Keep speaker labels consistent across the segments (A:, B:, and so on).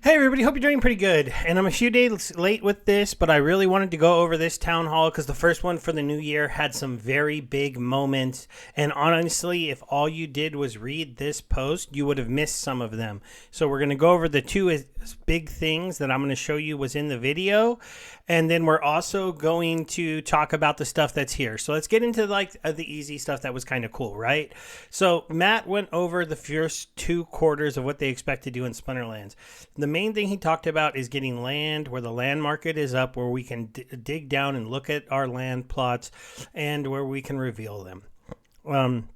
A: Hey everybody, hope you're doing pretty good. And I'm a few days late with this, but I really wanted to go over this town hall because the first one for the new year had some very big moments. And honestly, if all you did was read this post, you would have missed some of them. So we're going to go over the two big things that I'm going to show you was in the video. And then we're also going to talk about the stuff that's here. So let's get into the easy stuff that was kind of cool, right? So Matt went over the first 2 quarters of what they expect to do in Splinterlands. The main thing he talked about is getting land where the land market is up, where we can dig down and look at our land plots and where we can reveal them.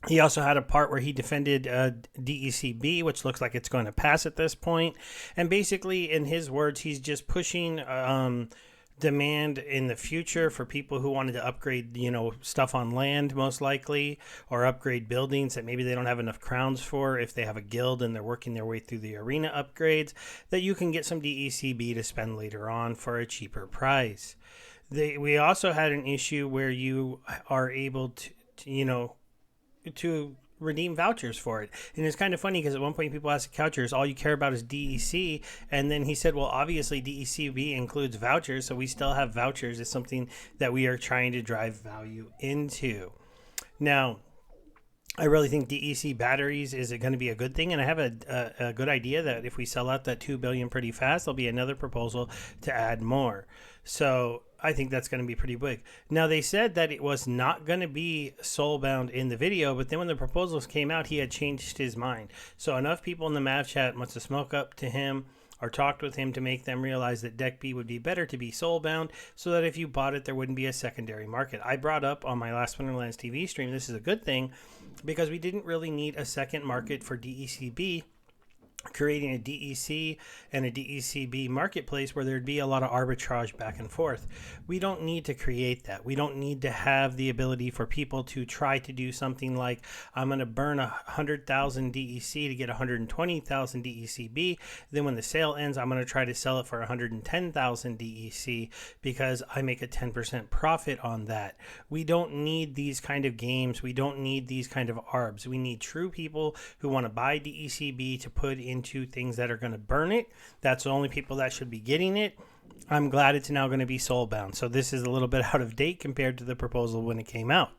A: He also had a part where he defended DECB, which looks like it's going to pass at this point. And basically, in his words, he's just pushing demand in the future for people who wanted to upgrade, stuff on land, most likely, or upgrade buildings that maybe they don't have enough crowns for if they have a guild and they're working their way through the arena upgrades, that you can get some DECB to spend later on for a cheaper price. We also had an issue where you are able to redeem vouchers for it. And it's kind of funny because at one point people asked vouchers, all you care about is DEC. And then he said, well, obviously DECB includes vouchers, so we still have vouchers. It's something that we are trying to drive value into. Now, I really think DEC batteries is going to be a good thing, and I have a good idea that if we sell out that 2 billion pretty fast, there'll be another proposal to add more. So I think that's going to be pretty big. Now, they said that it was not going to be soulbound in the video, but then when the proposals came out, he had changed his mind. So enough people in the Mav chat must have smoked up to him or talked with him to make them realize that Deck B would be better to be soulbound, so that if you bought it, there wouldn't be a secondary market. I brought up on my last Splinterlands TV stream, this is a good thing, because we didn't really need a second market for DECB. Creating a DEC and a DECB marketplace where there'd be a lot of arbitrage back and forth. We don't need to create that. We don't need to have the ability for people to try to do something like, I'm going to burn 100,000 DEC to get 120,000 DECB. Then when the sale ends, I'm going to try to sell it for 110,000 DEC because I make a 10% profit on that. We don't need these kind of games. We don't need these kind of ARBs. We need true people who want to buy DECB to put into things that are going to burn it. That's the only people that should be getting it. I'm glad it's now going to be soulbound. So this is a little bit out of date compared to the proposal when it came out.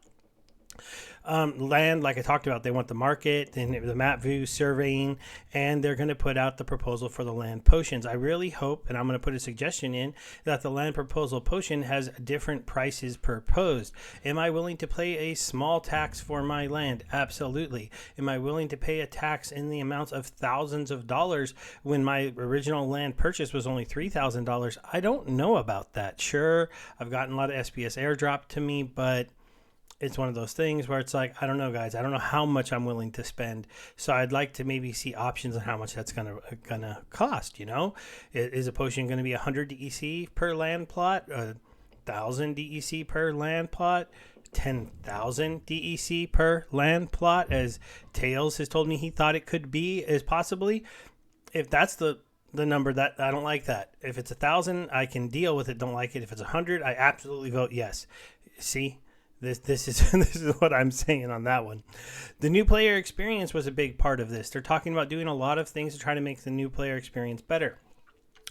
A: Land, like I talked about, they want the market, then the map view surveying, and they're going to put out the proposal for the land potions. I really hope, and I'm going to put a suggestion in, that the land proposal potion has different prices proposed. Am I willing to pay a small tax for my land? Absolutely. Am I willing to pay a tax in the amounts of thousands of dollars when my original land purchase was only $3,000? I don't know about that. Sure, I've gotten a lot of SPS airdrop to me, but it's one of those things where it's like, I don't know, guys. I don't know how much I'm willing to spend. So I'd like to maybe see options on how much that's gonna cost. Is a potion going to be 100 DEC per land plot, 1,000 DEC per land plot, 10,000 DEC per land plot, as Tails has told me he thought it could be, as possibly? If that's the number, that I don't like that. If it's 1,000, I can deal with it. Don't like it. If it's 100, I absolutely vote yes. See. This is what I'm saying on that one. The new player experience was a big part of this. They're talking about doing a lot of things to try to make the new player experience better.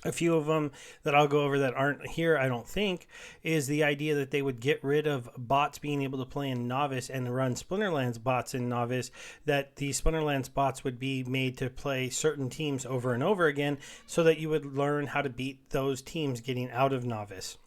A: A few of them that I'll go over that aren't here, I don't think, is the idea that they would get rid of bots being able to play in Novice and run Splinterlands bots in Novice, that these Splinterlands bots would be made to play certain teams over and over again so that you would learn how to beat those teams getting out of Novice.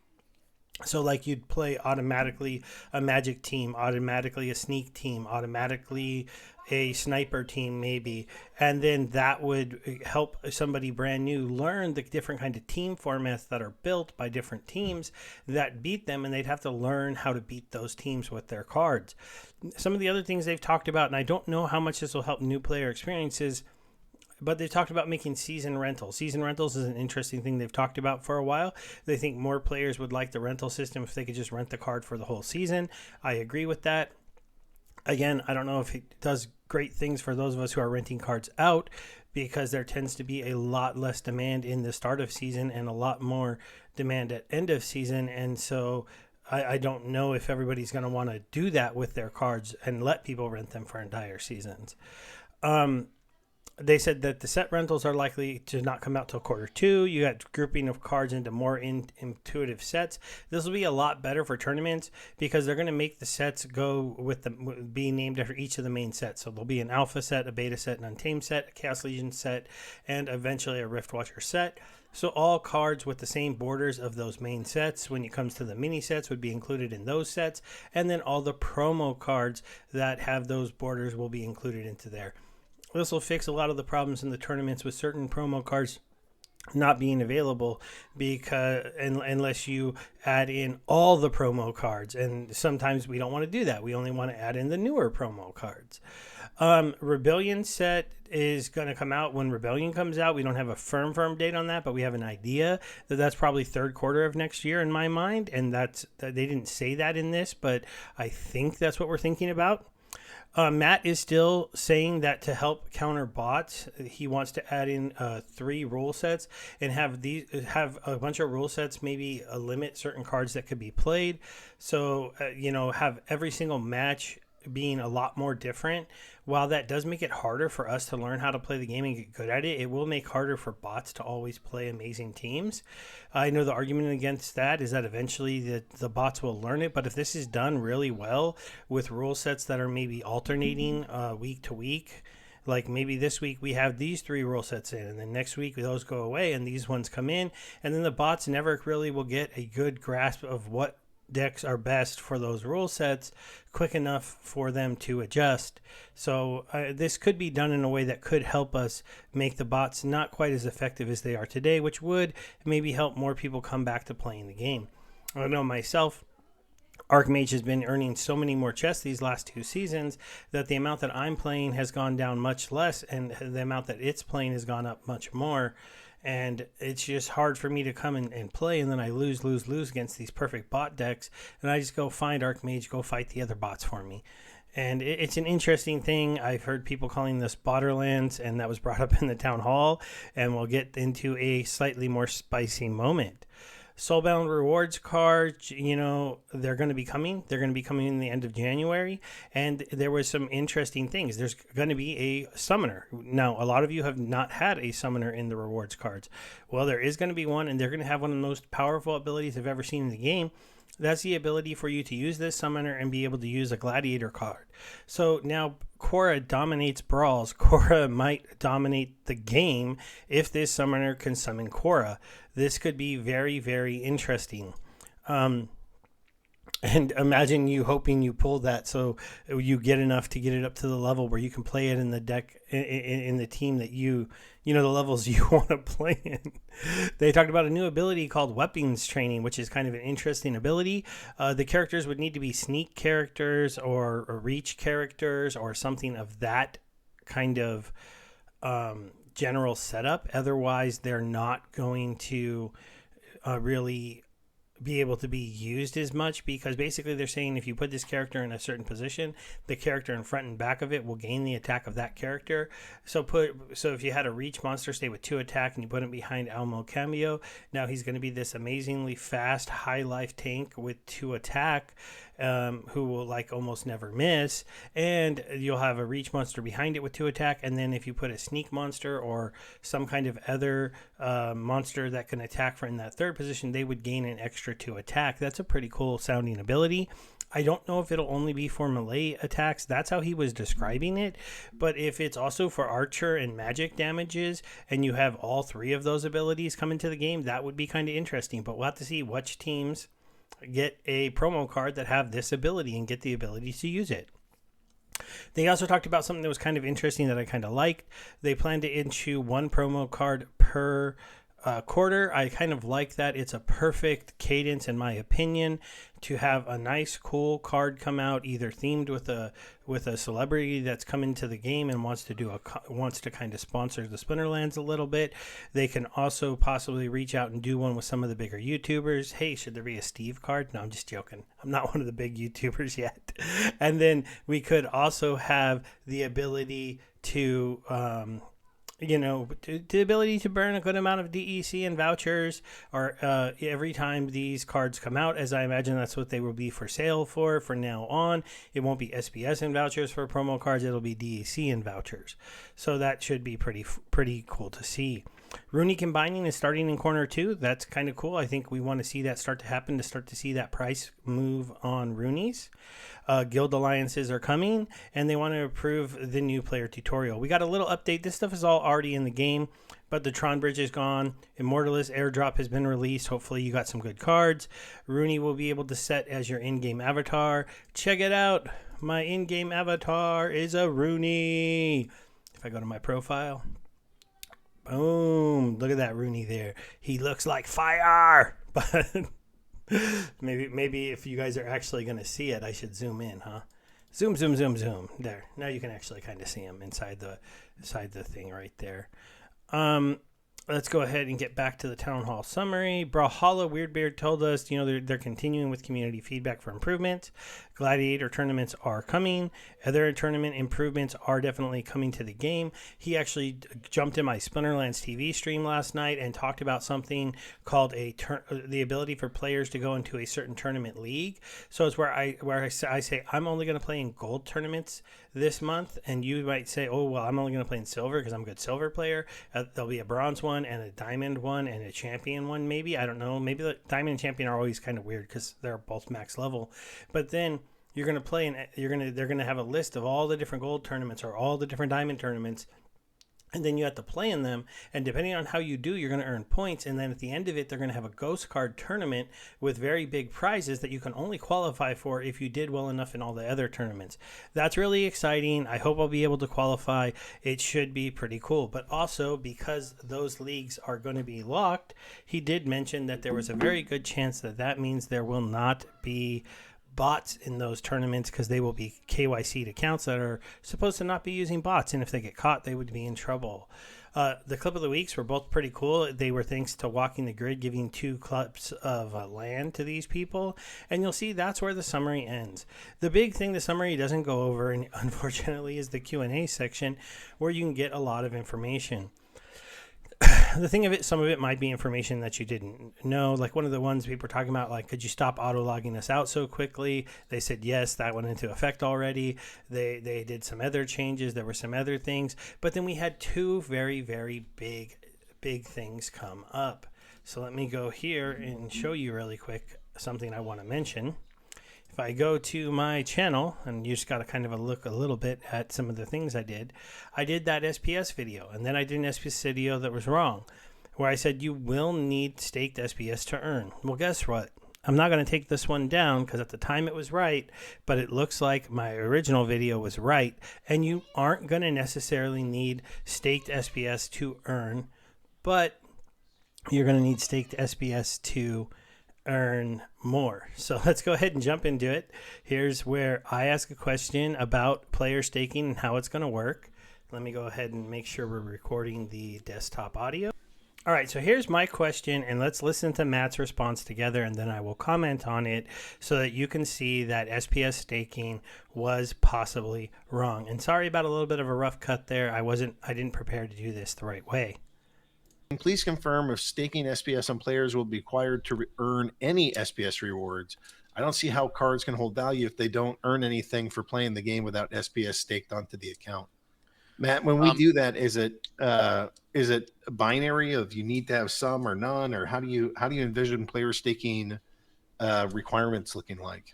A: So like you'd play automatically a magic team, automatically a sneak team, automatically a sniper team maybe, and then that would help somebody brand new learn the different kind of team formats that are built by different teams that beat them, and they'd have to learn how to beat those teams with their cards. Some of the other things they've talked about, and I don't know how much this will help new player experiences, but they talked about making season rentals. Season rentals is an interesting thing they've talked about for a while. They think more players would like the rental system if they could just rent the card for the whole season. I agree with that. Again, I don't know if it does great things for those of us who are renting cards out, because there tends to be a lot less demand in the start of season and a lot more demand at end of season. And so I don't know if everybody's going to want to do that with their cards and let people rent them for entire seasons. They said that the set rentals are likely to not come out till Q2. You got grouping of cards into more intuitive sets. This will be a lot better for tournaments because they're going to make the sets go with being named after each of the main sets. So there'll be an alpha set, a beta set, an untamed set, a Chaos Legion set, and eventually a Rift Watcher set. So all cards with the same borders of those main sets when it comes to the mini sets would be included in those sets. And then all the promo cards that have those borders will be included into there. This will fix a lot of the problems in the tournaments with certain promo cards not being available because unless you add in all the promo cards, and sometimes we don't want to do that. We only want to add in the newer promo cards. Rebellion set is going to come out when Rebellion comes out. We don't have a firm date on that, but we have an idea that that's probably Q3 of next year in my mind, and they didn't say that in this, but I think that's what we're thinking about. Matt is still saying that to help counter bots, he wants to add in 3 rule sets and have a bunch of rule sets, maybe limit certain cards that could be played. So, have every single match being a lot more different. While that does make it harder for us to learn how to play the game and get good at it, it will make harder for bots to always play amazing teams. I know the argument against that is that eventually the bots will learn it, but if this is done really well with rule sets that are maybe alternating week to week, like maybe this week we have these 3 rule sets in, and then next week those go away and these ones come in, and then the bots never really will get a good grasp of what decks are best for those rule sets quick enough for them to adjust. So this could be done in a way that could help us make the bots not quite as effective as they are today, which would maybe help more people come back to playing the game. I know myself, Archmage has been earning so many more chests these last 2 seasons that the amount that I'm playing has gone down much less, and the amount that it's playing has gone up much more. And it's just hard for me to come and play, and then I lose against these perfect bot decks, and I just go find Archmage, go fight the other bots for me. And it's an interesting thing. I've heard people calling this Splinterland, and that was brought up in the town hall, and we'll get into a slightly more spicy moment. Soulbound rewards cards, they're going to be coming. They're going to be coming in the end of January. And there was some interesting things. There's going to be a summoner. Now, a lot of you have not had a summoner in the rewards cards. Well, there is going to be one, and they're going to have one of the most powerful abilities I've ever seen in the game. That's the ability for you to use this summoner and be able to use a gladiator card. So now Korra dominates brawls. Korra might dominate the game if this summoner can summon Korra. This could be very, very interesting. And imagine you hoping you pull that so you get enough to get it up to the level where you can play it in the deck, in the team that the levels you want to play in. They talked about a new ability called Weapons Training, which is kind of an interesting ability. The characters would need to be sneak characters or reach characters or something of that kind of general setup. Otherwise, they're not going to really be able to be used as much, because basically they're saying if you put this character in a certain position, the character in front and back of it will gain the attack of that character. So if you had a reach monster stay with 2 attack and you put him behind Almo Cameo, now he's going to be this amazingly fast high life tank with 2 attack, who will almost never miss, and you'll have a reach monster behind it with 2 attack, and then if you put a sneak monster or some kind of other monster that can attack from that 3rd position, they would gain an extra 2 attack. That's a pretty cool sounding ability. I don't know if it'll only be for melee attacks. That's how he was describing it. But if it's also for archer and magic damages, and you have all 3 of those abilities come into the game, that would be kind of interesting. But we'll have to see which teams get a promo card that have this ability and get the ability to use it. They also talked about something that was kind of interesting that I kind of liked. They plan to issue 1 promo card per quarter. I kind of like that. It's a perfect cadence, in my opinion, to have a nice, cool card come out, either themed with a celebrity that's come into the game and wants to kind of sponsor the Splinterlands a little bit. They can also possibly reach out and do one with some of the bigger YouTubers. Hey, should there be a Steve card? No, I'm just joking. I'm not one of the big YouTubers yet. And then we could also have the ability to the ability to burn a good amount of DEC and vouchers, or every time these cards come out, as I imagine that's what they will be for sale for now on. It won't be SPS and vouchers for promo cards; it'll be DEC and vouchers. So that should be pretty cool to see. Rooney combining is starting in corner 2. That's kind of cool. I think we want to see that start to happen, to start to see that price move on Rooney's. Guild alliances are coming, and they want to approve the new player tutorial. We got a little update. This stuff is all already in the game, but the Tron Bridge is gone. Immortalist airdrop has been released. Hopefully you got some good cards. Rooney will be able to set as your in-game avatar. Check it out. My in-game avatar is a Rooney. If I go to my profile, boom, look at that Rooney there. He looks like fire. But maybe if you guys are actually going to see it, I should zoom in, huh? Zoom, zoom, zoom, zoom. There. Now you can actually kind of see him inside the thing right there. Let's go ahead and get back to the town hall summary. Brawlhalla Weirdbeard told us, they're continuing with community feedback for improvement. Gladiator tournaments are coming. Other tournament improvements are definitely coming to the game. He actually jumped in my Splinterland's TV stream last night and talked about something called the ability for players to go into a certain tournament league. So it's where I say I'm only going to play in gold tournaments this month, and you might say, oh well, I'm only going to play in silver because I'm a good silver player. There'll be a bronze one and a diamond one and a champion one, maybe. I don't know. Maybe the diamond and champion are always kind of weird because they're both max level. But then you're going to play and they're going to have a list of all the different gold tournaments or all the different diamond tournaments. And then you have to play in them, and depending on how you do, you're going to earn points. And then at the end of it, they're going to have a ghost card tournament with very big prizes that you can only qualify for if you did well enough in all the other tournaments. That's really exciting. I hope I'll be able to qualify. It should be pretty cool. But also, because those leagues are going to be locked, he did mention that there was a very good chance that means there will not be bots in those tournaments, because they will be KYC'd accounts that are supposed to not be using bots, and if they get caught, they would be in trouble. The clip of the weeks were both pretty cool. They were thanks to Walking the Grid giving 2 clips of land to these people, and you'll see that's where the summary ends. The big thing the summary doesn't go over, and unfortunately, is the Q&A section, where you can get a lot of information. The thing of it, some of it might be information that you didn't know. Like one of the ones people were talking about, like, could you stop auto logging us out so quickly? They said yes, that went into effect already. They did some other changes. There were some other things, but then we had 2 very, very big things come up. So let me go here and show you really quick something I want to mention. If I go to my channel, and you just got to kind of look a little bit at some of the things I did that SPS video, and then I did an SPS video that was wrong, where I said you will need staked SPS to earn. Well, guess what? I'm not going to take this one down because at the time it was right, but it looks like my original video was right, and you aren't going to necessarily need staked SPS to earn, but you're going to need staked SPS to earn more. So let's go ahead and jump into it. Here's where I ask a question about player staking and how it's going to work. Let me go ahead and make sure we're recording the desktop audio. All right, so here's my question, and let's listen to Matt's response together, and then I will comment on it so that you can see that SPS staking was possibly wrong. And sorry about a little bit of a rough cut there. I didn't prepare to do this the right way.
B: Please confirm if staking SPS on players will be required to earn any SPS rewards. I don't see how cards can hold value if they don't earn anything for playing the game without SPS staked onto the account. Matt, when we do that, is it a binary of you need to have some or none, or how do you envision player staking requirements looking like?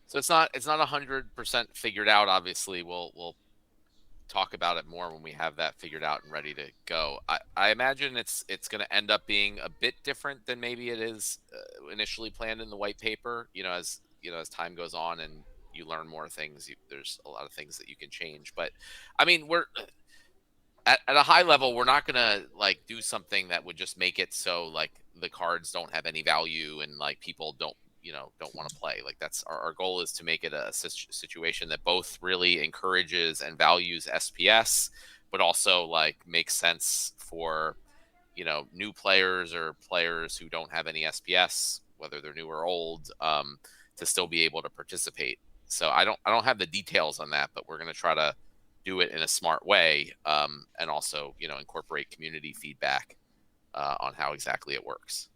C: So it's not 100% figured out. Obviously, we'll talk about it more when we have that figured out and ready to go. I imagine it's going to end up being a bit different than maybe it is initially planned in the white paper. As time goes on and you learn more things, there's a lot of things that you can change. But I mean, we're at a high level, we're not going to like do something that would just make it so like the cards don't have any value and like people don't want to play. Like that's our goal, is to make it a situation that both really encourages and values SPS, but also like makes sense for new players or players who don't have any SPS, whether they're new or old, to still be able to participate. So I don't have the details on that, but we're going to try to do it in a smart way, and also, incorporate community feedback on how exactly it works.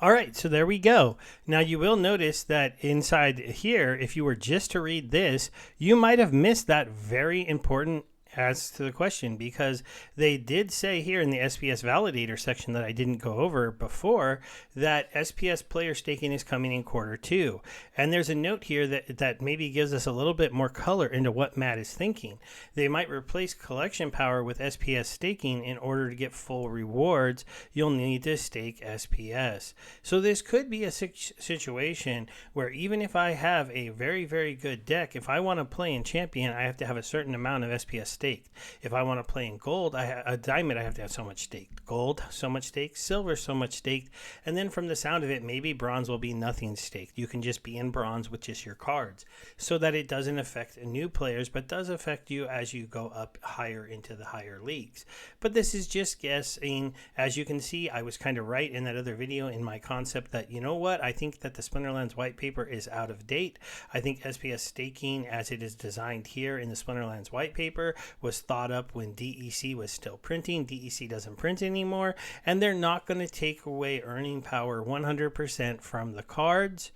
A: All right, so there we go. Now you will notice that inside here, if you were just to read this, you might have missed that very important answer to the question, because they did say here in the SPS validator section that I didn't go over before that SPS player staking is coming in Q2. And there's a note here that maybe gives us a little bit more color into what Matt is thinking. They might replace collection power with SPS staking. In order to get full rewards, you'll need to stake SPS. So this could be a situation where even if I have a very, very good deck, if I want to play in champion, I have to have a certain amount of SPS staked. If I want to play in gold, a diamond, I have to have so much staked. Gold, so much staked. Silver, so much staked. And then from the sound of it, maybe bronze will be nothing staked. You can just be in bronze with just your cards, so that it doesn't affect new players, but does affect you as you go up higher into the higher leagues. But this is just guessing. As you can see, I was kind of right in that other video in my concept that, you know what, I think that the Splinterlands white paper is out of date. I think SPS staking as it is designed here in the Splinterlands white paper was thought up when DEC was still printing. DEC doesn't print anymore, and they're not going to take away earning power 100% from the cards.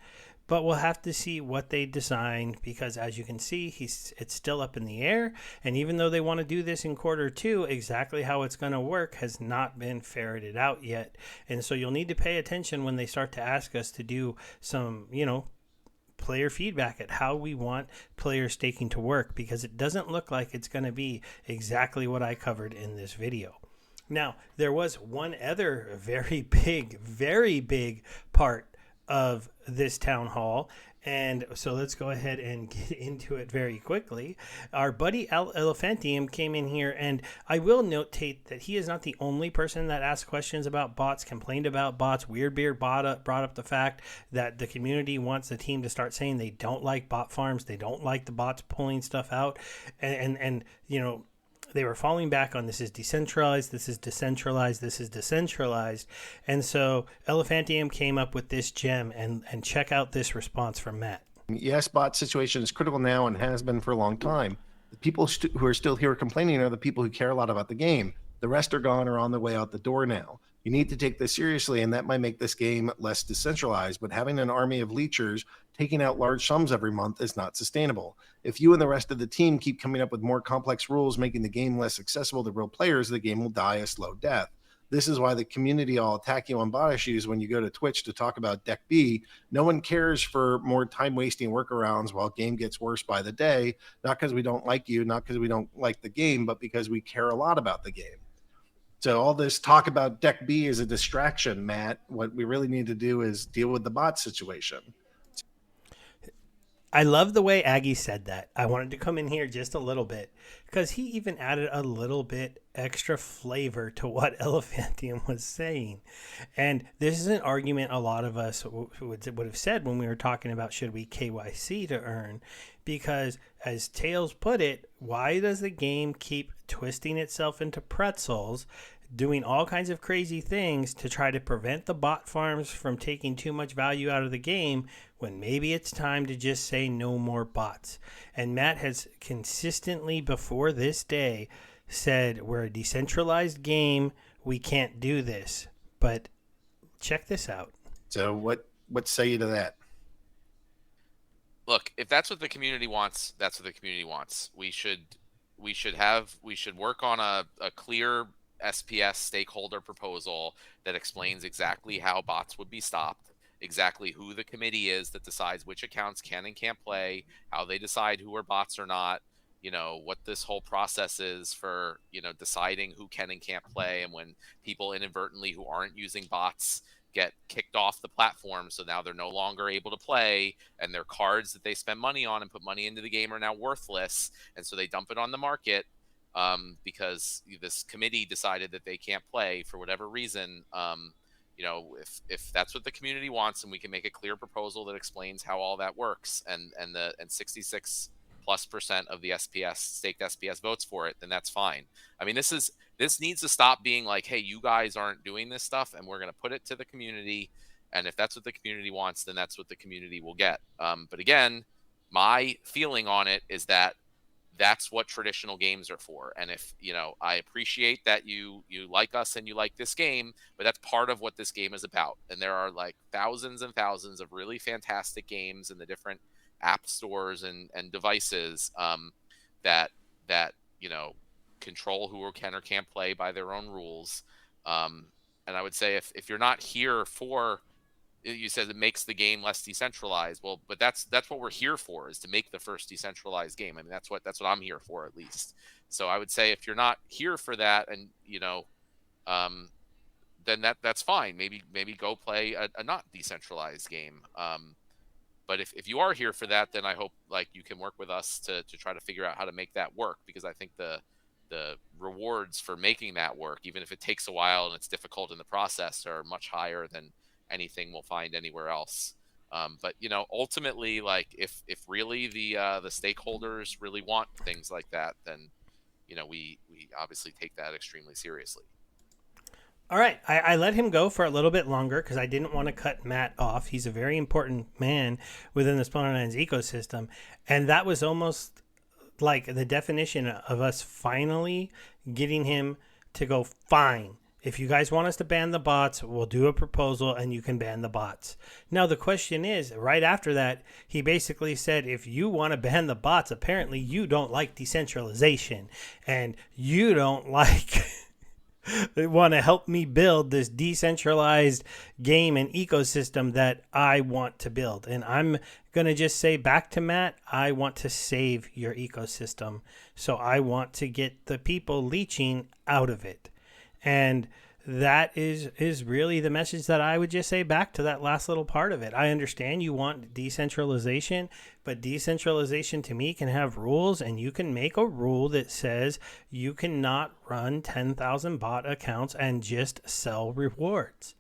A: But we'll have to see what they design, because as you can see, it's still up in the air. And even though they want to do this in Q2, exactly how it's going to work has not been ferreted out yet. And so you'll need to pay attention when they start to ask us to do some, player feedback at how we want player staking to work, because it doesn't look like it's going to be exactly what I covered in this video. Now, there was one other very big part of this town hall. And so let's go ahead and get into it very quickly. Our buddy Elephantium came in here, and I will notate that he is not the only person that asked questions about bots, complained about bots. Weirdbeard brought up the fact that the community wants the team to start saying they don't like bot farms, they don't like the bots pulling stuff out, and they were falling back on this is decentralized, this is decentralized, this is decentralized. And so Elephantium came up with this gem, and check out this response from Matt.
B: Yes, bot situation is critical now and has been for a long time. The people who are still here complaining are the people who care a lot about the game. The rest are gone or on their way out the door now. You need to take this seriously, and that might make this game less decentralized, but having an army of leechers taking out large sums every month is not sustainable. If you and the rest of the team keep coming up with more complex rules, making the game less accessible to real players, the game will die a slow death. This is why the community all attack you on bot issues when you go to Twitch to talk about Deck B. No one cares for more time-wasting workarounds while game gets worse by the day, not because we don't like you, not because we don't like the game, but because we care a lot about the game. So all this talk about Deck B is a distraction, Matt. What we really need to do is deal with the bot situation.
A: I love the way Aggie said that. I wanted to come in here just a little bit, because he even added a little bit extra flavor to what Elephantium was saying. And this is an argument a lot of us would have said when we were talking about should we KYC to earn, because as Tails put it, why does the game keep twisting itself into pretzels, doing all kinds of crazy things to try to prevent the bot farms from taking too much value out of the game, when maybe it's time to just say no more bots? And Matt has consistently before this day said we're a decentralized game, we can't do this. But check this out.
B: So what say you to that?
C: Look, if that's what the community wants, that's what the community wants. We should work on a clear SPS stakeholder proposal that explains exactly how bots would be stopped, exactly who the committee is that decides which accounts can and can't play, how they decide who are bots or not, what this whole process is for, deciding who can and can't play, and when people inadvertently who aren't using bots get kicked off the platform, so now they're no longer able to play, and their cards that they spend money on and put money into the game are now worthless, and so they dump it on the market because this committee decided that they can't play for whatever reason. If that's what the community wants, and we can make a clear proposal that explains how all that works, and 66% plus of the SPS staked SPS votes for it, then that's fine. I mean, this needs to stop being like, hey, you guys aren't doing this stuff, and we're going to put it to the community. And if that's what the community wants, then that's what the community will get. But again, my feeling on it is that that's what traditional games are for. And if, I appreciate that you like us and you like this game, but that's part of what this game is about. And there are like thousands and thousands of really fantastic games in the different app stores and devices, that you know control who can or can't play by their own rules. And I would say, if you're not here for, you said it makes the game less decentralized. Well, but that's what we're here for, is to make the first decentralized game. I mean, that's what I'm here for, at least. So I would say, if you're not here for that, and um, then that's fine. Maybe go play a not decentralized game. But if you are here for that, then I hope, like, you can work with us to try to figure out how to make that work, because I think the rewards for making that work, even if it takes a while and it's difficult in the process, are much higher than anything we'll find anywhere else. But ultimately, like, if really the stakeholders really want things like that, then we obviously take that extremely seriously.
A: All right, I let him go for a little bit longer because I didn't want to cut Matt off. He's a very important man within the Splinterlands ecosystem, and that was almost like the definition of us finally getting him to go, fine. If you guys want us to ban the bots, we'll do a proposal and you can ban the bots. Now, the question is, right after that, he basically said, if you want to ban the bots, apparently you don't like decentralization and you don't like... They want to help me build this decentralized game and ecosystem that I want to build. And I'm going to just say back to Matt, I want to save your ecosystem. So I want to get the people leeching out of it. And that is really the message that I would just say back to that last little part of it. I understand you want decentralization, but decentralization to me can have rules, and you can make a rule that says you cannot run 10,000 bot accounts and just sell rewards.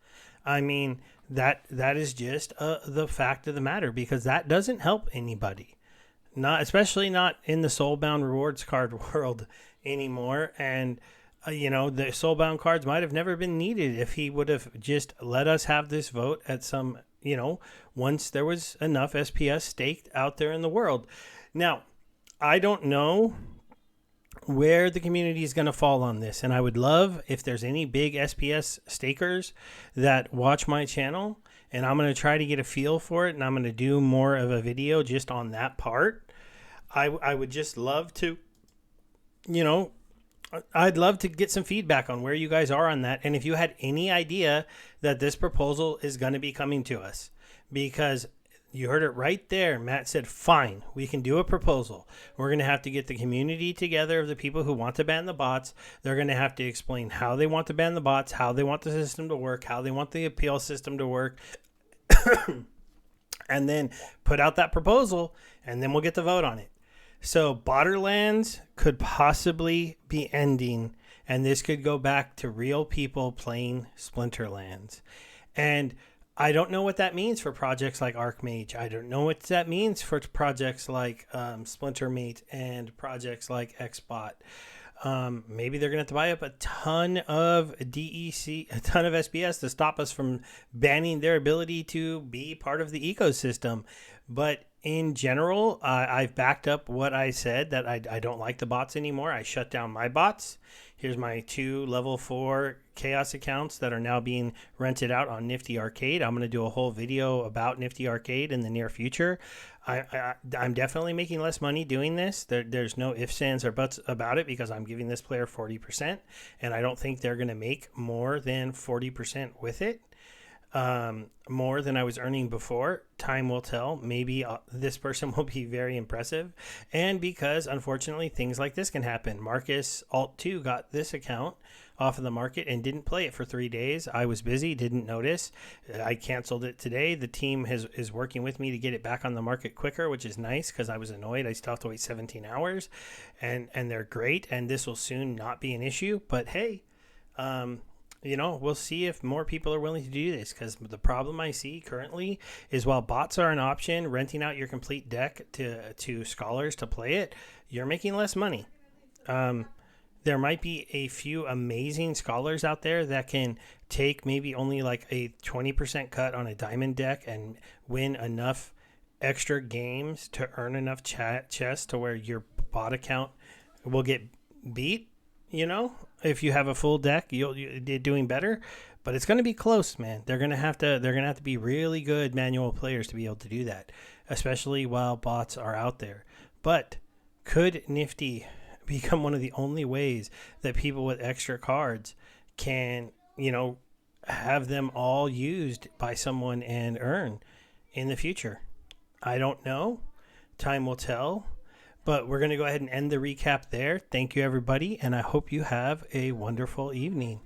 A: I mean, that is just the fact of the matter, because that doesn't help anybody. Not, especially not in the soulbound rewards card world anymore. And the soulbound cards might have never been needed if he would have just let us have this vote at some, once there was enough SPS staked out there in the world. Now, I don't know where the community is going to fall on this, and I would love if there's any big SPS stakers that watch my channel, and I'm going to try to get a feel for it, and I'm going to do more of a video just on that part. I would just love to, I'd love to get some feedback on where you guys are on that. And if you had any idea that this proposal is going to be coming to us, because you heard it right there. Matt said, fine, we can do a proposal. We're going to have to get the community together of the people who want to ban the bots. They're going to have to explain how they want to ban the bots, how they want the system to work, how they want the appeal system to work, and then put out that proposal, and then we'll get the vote on it. So Borderlands could possibly be ending, and this could go back to real people playing Splinterlands. And I don't know what that means for projects like Archmage. I don't know what that means for projects like Splintermate and projects like Xbot. Maybe they're going to have to buy up a ton of DEC, a ton of SPS to stop us from banning their ability to be part of the ecosystem. But in general, I've backed up what I said, that I don't like the bots anymore. I shut down my bots. Here's my 2 level 4 Chaos accounts that are now being rented out on Nifty Arcade. I'm going to do a whole video about Nifty Arcade in the near future. I'm definitely making less money doing this. There's no ifs, ands, or buts about it, because I'm giving this player 40%, and I don't think they're going to make more than 40% with it. More than I was earning before. Time will tell. Maybe this person will be very impressive. And because, unfortunately, things like this can happen. Marcus Alt2 got this account off of the market and didn't play it for 3 days. I was busy, didn't notice. I canceled it today. The team is working with me to get it back on the market quicker, which is nice, because I was annoyed. I still have to wait 17 hours. And they're great, and this will soon not be an issue. But hey, we'll see if more people are willing to do this, because the problem I see currently is, while bots are an option, renting out your complete deck to scholars to play it, you're making less money. There might be a few amazing scholars out there that can take maybe only like a 20% cut on a diamond deck and win enough extra games to earn enough chess to where you're bot account will get beat. You know, if you have a full deck, you're doing better. But it's going to be close, man. They're going to have to be really good manual players to be able to do that, especially while bots are out there. But could Nifty become one of the only ways that people with extra cards can, have them all used by someone and earn in the future? I don't know. Time will tell. But we're going to go ahead and end the recap there. Thank you, everybody, and I hope you have a wonderful evening.